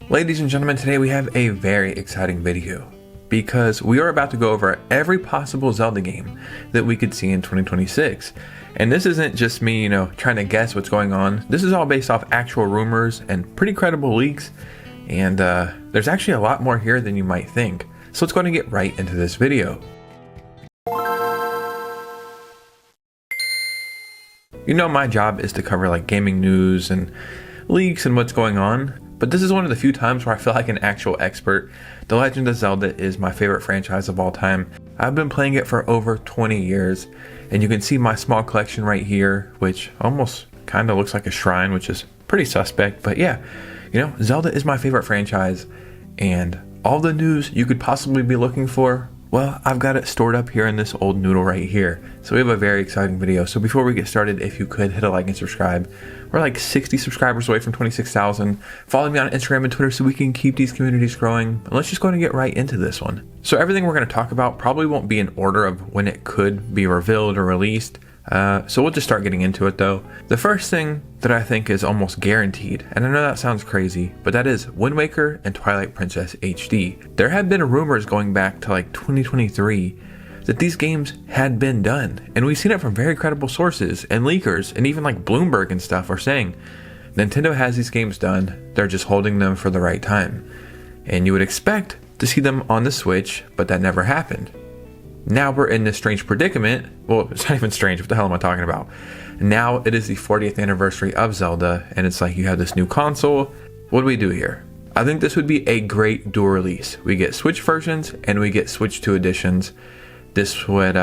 Ladies and gentlemen, today we have a very exciting video because we are about to go over every possible Zelda game that we could see in 2026. And this isn't just me, trying to guess what's going on. This is all based off actual rumors and pretty credible leaks. And there's actually a lot more here than you might think. So let's go ahead and get right into this video. My job is to cover like gaming news and leaks and what's going on. But this is one of the few times where I feel like an actual expert. The Legend of Zelda is my favorite franchise of all time. I've been playing it for over 20 years, and you can see my small collection right here, which almost kind of looks like a shrine, which is pretty suspect. But yeah, Zelda is my favorite franchise, and all the news you could possibly be looking for, well, I've got it stored up here in this old noodle right here. So we have a very exciting video. So before we get started, if you could hit a like and subscribe. We're like 60 subscribers away from 26,000. Follow me on Instagram and Twitter so we can keep these communities growing. And let's just go ahead and get right into this one. So everything we're going to talk about probably won't be in order of when it could be revealed or released. So we'll just start getting into it though. The first thing that I think is almost guaranteed, and I know that sounds crazy, but that is Windwaker and Twilight Princess HD. There had been rumors going back to like 2023 that these games had been done, and we've seen it from very credible sources and leakers, and even like Bloomberg and stuff are saying Nintendo has these games done, they're just holding them for the right time. And you would expect to see them on the Switch, but that never happened. Now we're in this strange predicament. Well, it's not even strange. What the hell am I talking about? Now it is the 40th anniversary of Zelda, and it's like you have this new console. What do we do here? I think this would be a great dual release. We get Switch versions and we get Switch 2 editions. This would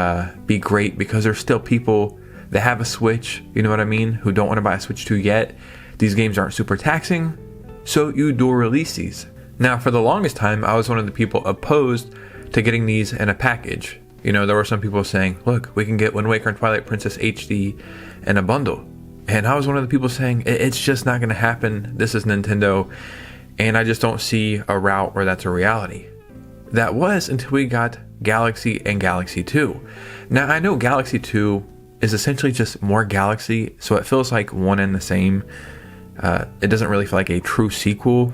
be great because there's still people that have a Switch, you know what I mean, who don't want to buy a Switch 2 yet. These games aren't super taxing, so you dual release these. Now, for the longest time, I was one of the people opposed to getting these in a package. There were some people saying, look, we can get Wind Waker and Twilight Princess HD in a bundle. And I was one of the people saying, it's just not going to happen. This is Nintendo. And I just don't see a route where that's a reality. That was until we got Galaxy and Galaxy 2. Now, I know Galaxy 2 is essentially just more Galaxy, so it feels like one and the same. It doesn't really feel like a true sequel.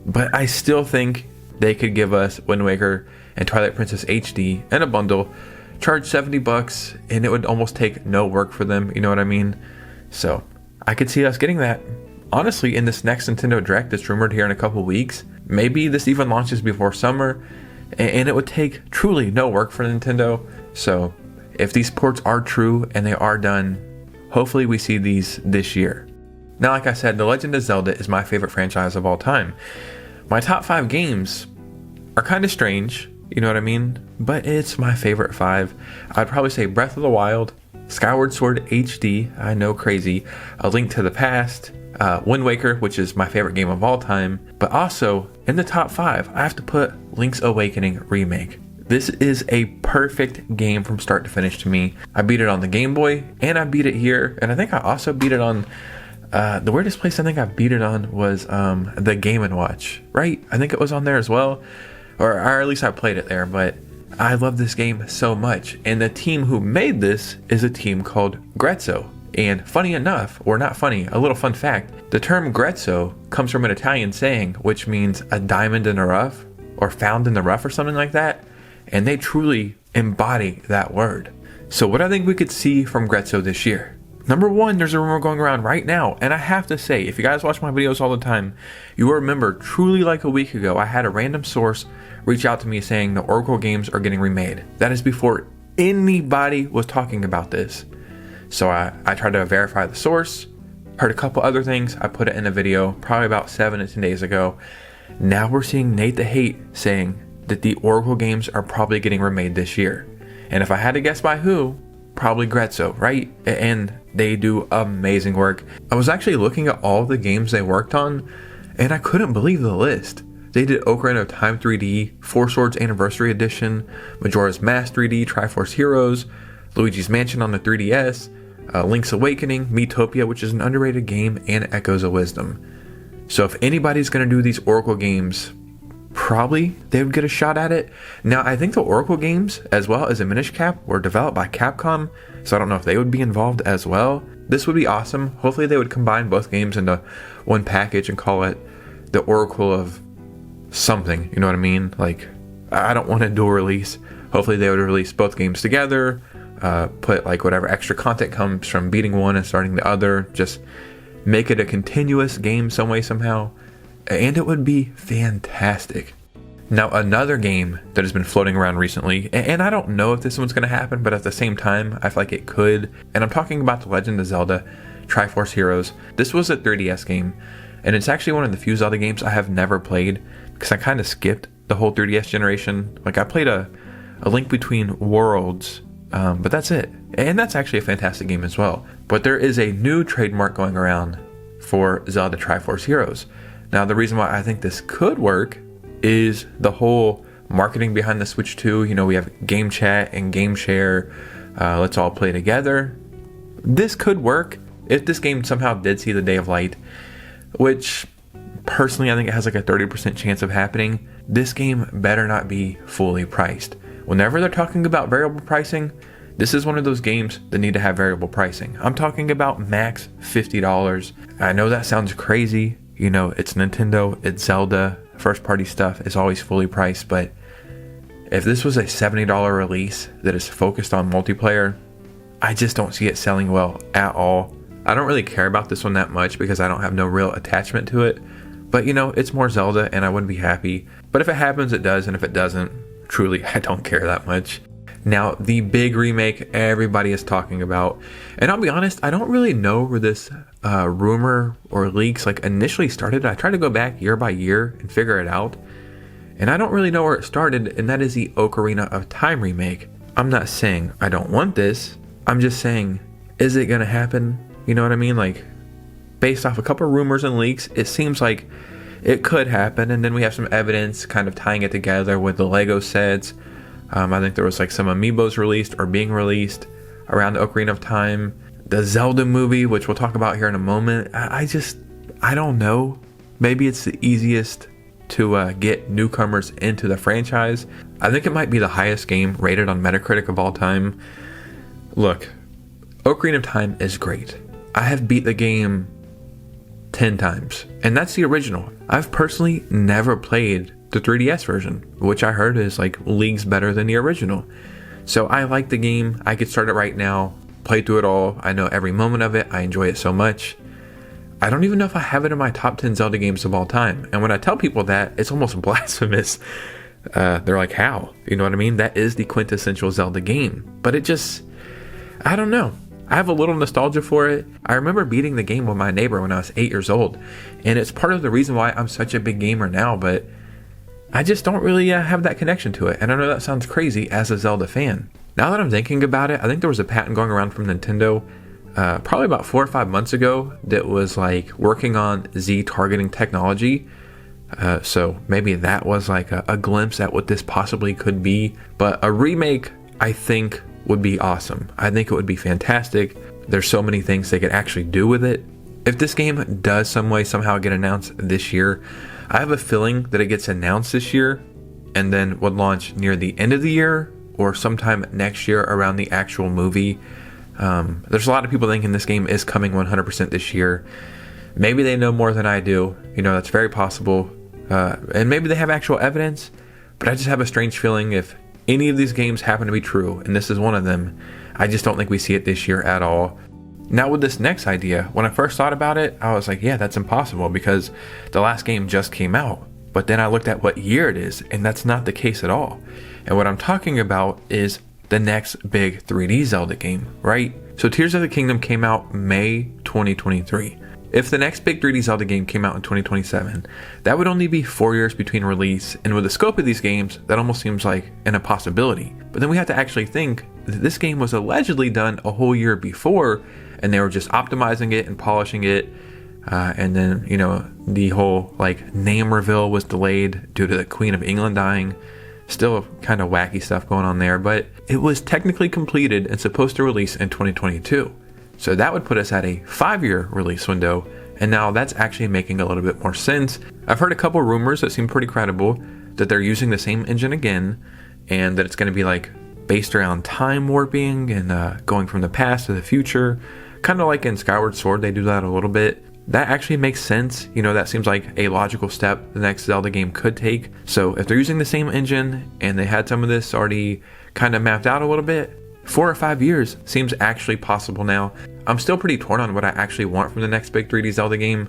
But I still think they could give us Wind Waker and Twilight Princess HD in a bundle, charge $70, and it would almost take no work for them, you know what I mean? So I could see us getting that. Honestly, in this next Nintendo Direct that's rumored here in a couple weeks, maybe this even launches before summer, and it would take truly no work for Nintendo. So if these ports are true and they are done, hopefully we see these this year. Now, like I said, The Legend of Zelda is my favorite franchise of all time. My top 5 games are kind of strange, you know what I mean? But it's my favorite 5. I'd probably say Breath of the Wild, Skyward Sword HD, I know, crazy, A Link to the Past, Wind Waker, which is my favorite game of all time, but also in the top 5, I have to put Link's Awakening Remake. This is a perfect game from start to finish to me. I beat it on the Game Boy, and I beat it here, and I think I also beat it on the weirdest place I think I beat it on was the Game & Watch, right? I think it was on there as well. Or at least I played it there, but I love this game so much. And the team who made this is a team called Grezzo. And funny enough, or not funny, a little fun fact, the term Grezzo comes from an Italian saying, which means a diamond in the rough, or found in the rough or something like that. And they truly embody that word. So what I think we could see from Grezzo this year. Number 1, there's a rumor going around right now, and I have to say, if you guys watch my videos all the time, you will remember truly like a week ago, I had a random source reach out to me saying the Oracle games are getting remade. That is before anybody was talking about this. So I tried to verify the source, heard a couple other things, I put it in a video probably about 7 to 10 days ago. Now we're seeing Nate the Hate saying that the Oracle games are probably getting remade this year. And if I had to guess by who, probably Grezzo, right? And they do amazing work. I was actually looking at all the games they worked on, and I couldn't believe the list. They did Ocarina of Time 3D, Four Swords Anniversary Edition, Majora's Mask 3D, Triforce Heroes, Luigi's Mansion on the 3DS, Link's Awakening, Miitopia, which is an underrated game, and Echoes of Wisdom. So if anybody's going to do these Oracle games, probably they would get a shot at it. Now, I think the Oracle games, as well as a Minish Cap, were developed by Capcom, so I don't know if they would be involved as well. This would be awesome. Hopefully they would combine both games into one package and call it the oracle of something, you know what I mean? Like, I don't want a dual release. Hopefully they would release both games together, put like whatever extra content comes from beating one and starting the other, just make it a continuous game some way, somehow, and it would be fantastic. Now, another game that has been floating around recently, and I don't know if this one's going to happen, but at the same time, I feel like it could, and I'm talking about The Legend of Zelda Triforce Heroes. This was a 3DS game, and it's actually one of the few Zelda games I have never played, because I kind of skipped the whole 3DS generation. Like, I played a Link Between Worlds, but that's it. And that's actually a fantastic game as well. But there is a new trademark going around for Zelda Triforce Heroes. Now, the reason why I think this could work is the whole marketing behind the Switch 2. You know, we have game chat and game share. Let's all play together. This could work if this game somehow did see the day of light, which personally I think it has like a 30% chance of happening. This game better not be fully priced. Whenever they're talking about variable pricing, this is one of those games that need to have variable pricing. I'm talking about max $50. I know that sounds crazy. You know, it's Nintendo, it's Zelda. First party stuff is always fully priced, but if this was a $70 release that is focused on multiplayer, I just don't see it selling well at all. I don't really care about this one that much because I don't have no real attachment to it, but you know, it's more Zelda and I wouldn't be happy. But if it happens, it does, and if it doesn't, truly, I don't care that much. Now, the big remake everybody is talking about, and I'll be honest, I don't really know where this rumor or leaks like initially started. I tried to go back year by year and figure it out, and I don't really know where it started, and that is the Ocarina of Time remake. I'm not saying I don't want this. I'm just saying, is it gonna happen? You know what I mean? Like, based off a couple of rumors and leaks, it seems like it could happen, and then we have some evidence kind of tying it together with the Lego sets. I think there was like some amiibos released or being released around the Ocarina of Time. The Zelda movie, which we'll talk about here in a moment. I don't know. Maybe it's the easiest to get newcomers into the franchise. I think it might be the highest game rated on Metacritic of all time. Look, Ocarina of Time is great. I have beat the game 10 times, and that's the original. I've personally never played the 3DS version, which I heard is like leagues better than the original. So I like the game. I could start it right now, play through it all. I know every moment of it. I enjoy it so much. I don't even know if I have it in my top 10 Zelda games of all time. And when I tell people that, it's almost blasphemous. They're like, how? You know what I mean? That is the quintessential Zelda game. But it just, I don't know. I have a little nostalgia for it. I remember beating the game with my neighbor when I was 8 years old. And it's part of the reason why I'm such a big gamer now, but I just don't really have that connection to it. And I know that sounds crazy as a Zelda fan. Now that I'm thinking about it, I think there was a patent going around from Nintendo probably about 4 or 5 months ago that was like working on Z targeting technology. So maybe that was like a glimpse at what this possibly could be. But a remake, I think, would be awesome. I think it would be fantastic. There's so many things they could actually do with it. If this game does some way somehow get announced this year, I have a feeling that it gets announced this year and then would launch near the end of the year or sometime next year around the actual movie. There's a lot of people thinking this game is coming 100% this year. Maybe they know more than I do. You know, that's very possible. And maybe they have actual evidence, but I just have a strange feeling if any of these games happen to be true, and this is one of them, I just don't think we see it this year at all. Now with this next idea, when I first thought about it, I was like, yeah, that's impossible because the last game just came out. But then I looked at what year it is, and that's not the case at all. And what I'm talking about is the next big 3D Zelda game, right? So Tears of the Kingdom came out May 2023. If the next big 3D Zelda game came out in 2027, that would only be 4 years between release, and with the scope of these games, that almost seems like an impossibility. But then we have to actually think that this game was allegedly done a whole year before, and they were just optimizing it and polishing it, and then, you know, the whole like name reveal was delayed due to the Queen of England dying. Still kind of wacky stuff going on there, but it was technically completed and supposed to release in 2022. So that would put us at a 5-year release window, and now that's actually making a little bit more sense. I've heard a couple rumors that seem pretty credible that they're using the same engine again, and that it's going to be like based around time warping and going from the past to the future, kind of like in Skyward Sword they do that a little bit. that actually makes sense. You know, that seems like a logical step the next Zelda game could take. So if they're using the same engine and they had some of this already kind of mapped out a little bit, 4 or 5 years seems actually possible now. I'm still pretty torn on what I actually want from the next big 3D Zelda game.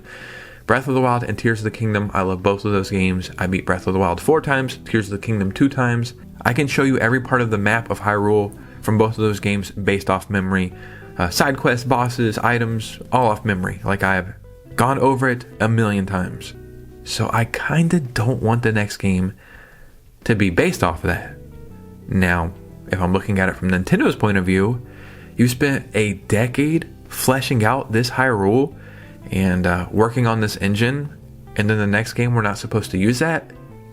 Breath of the Wild and Tears of the Kingdom, I love both of those games. I beat Breath of the Wild 4 times, Tears of the Kingdom 2 times. I can show you every part of the map of Hyrule from both of those games based off memory. Side quests, bosses, items, all off memory. Like, I've gone over it a million times. So I kinda don't want the next game to be based off of that. Now, if I'm looking at it from Nintendo's point of view, you spent a decade fleshing out this Hyrule and working on this engine, and then the next game we're not supposed to use that?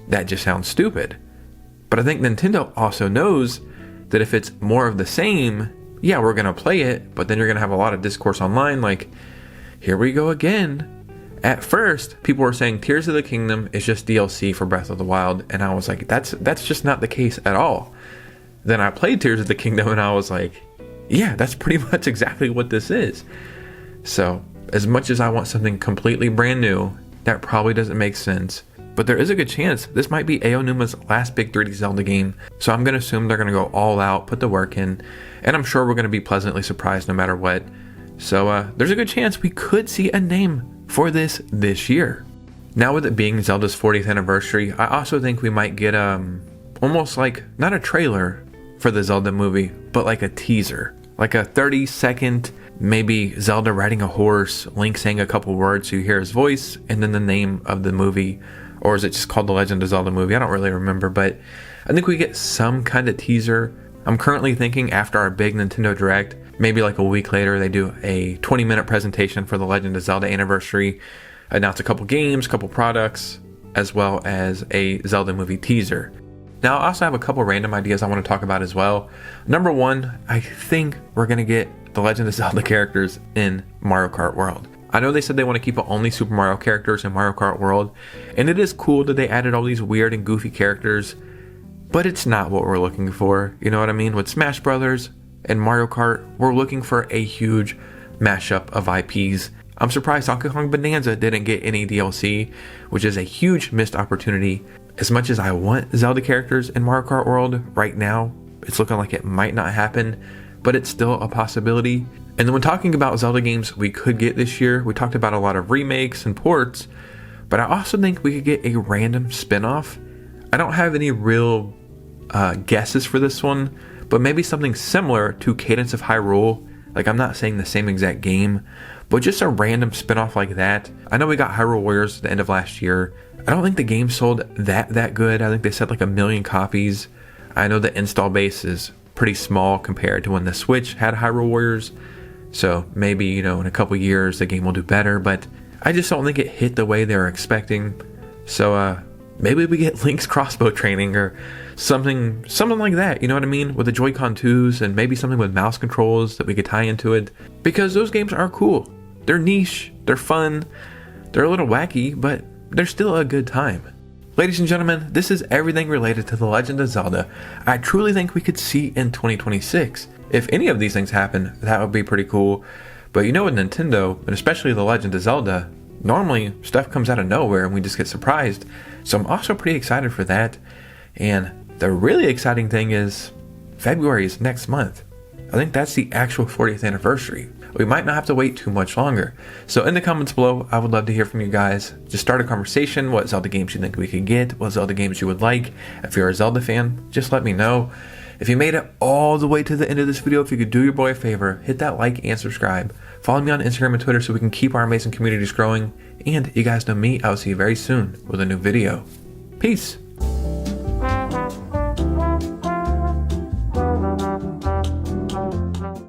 That just sounds stupid. But I think Nintendo also knows that if it's more of the same, yeah, we're gonna play it, but then you're gonna have a lot of discourse online like, here we go again. At first, people were saying Tears of the Kingdom is just DLC for Breath of the Wild, and I was like, that's just not the case at all. Then I played Tears of the Kingdom and I was like, yeah, that's pretty much exactly what this is. So, as much as I want something completely brand new, that probably doesn't make sense. But there is a good chance this might be Aonuma's last big 3D Zelda game, so I'm going to assume they're going to go all out, put the work in, and I'm sure we're going to be pleasantly surprised no matter what. So there's a good chance we could see a name for this year. Now with it being Zelda's 40th anniversary, I also think we might get almost like, not a trailer for the Zelda movie, but like a teaser. Like a 30-second, maybe Zelda riding a horse, Link saying a couple words so you hear his voice, and then the name of the movie. Or is it just called The Legend of Zelda movie? I don't really remember, but I think we get some kind of teaser. I'm currently thinking after our big Nintendo Direct, maybe like a week later, they do a 20-minute presentation for the Legend of Zelda anniversary, announce a couple games, couple products, as well as a Zelda movie teaser. Now, I also have a couple random ideas I want to talk about as well. Number one, I think we're going to get the Legend of Zelda characters in Mario Kart World. I know they said they want to keep only Super Mario characters in Mario Kart World, and it is cool that they added all these weird and goofy characters, but it's not what we're looking for. You know what I mean? With Smash Brothers and Mario Kart, we're looking for a huge mashup of IPs. I'm surprised Donkey Kong Bonanza didn't get any DLC, which is a huge missed opportunity. As much as I want Zelda characters in Mario Kart World right now, it's looking like it might not happen, but it's still a possibility. And then when talking about Zelda games we could get this year, we talked about a lot of remakes and ports, but I also think we could get a random spin-off. I don't have any real guesses for this one, but maybe something similar to Cadence of Hyrule. Like, I'm not saying the same exact game, but just a random spin-off like that. I know we got Hyrule Warriors at the end of last year. I don't think the game sold that good. I think they said like 1 million copies. I know the install base is pretty small compared to when the Switch had Hyrule Warriors. So maybe, you know, in a couple years the game will do better, but I just don't think it hit the way they were expecting. So maybe we get Link's crossbow training or something like that, you know what I mean? With the Joy-Con 2s and maybe something with mouse controls that we could tie into it. Because those games are cool. They're niche, they're fun, they're a little wacky, but they're still a good time. Ladies and gentlemen, this is everything related to The Legend of Zelda I truly think we could see in 2026. If any of these things happen, that would be pretty cool. But you know, with Nintendo, and especially The Legend of Zelda, normally stuff comes out of nowhere and we just get surprised. So I'm also pretty excited for that. And the really exciting thing is February is next month. I think that's the actual 40th anniversary. We might not have to wait too much longer. So in the comments below, I would love to hear from you guys. Just start a conversation. What Zelda games you think we could get? What Zelda games you would like? If you're a Zelda fan, just let me know. If you made it all the way to the end of this video, if you could do your boy a favor, hit that like and subscribe. Follow me on Instagram and Twitter so we can keep our amazing communities growing. And you guys know me, I'll see you very soon with a new video. Peace.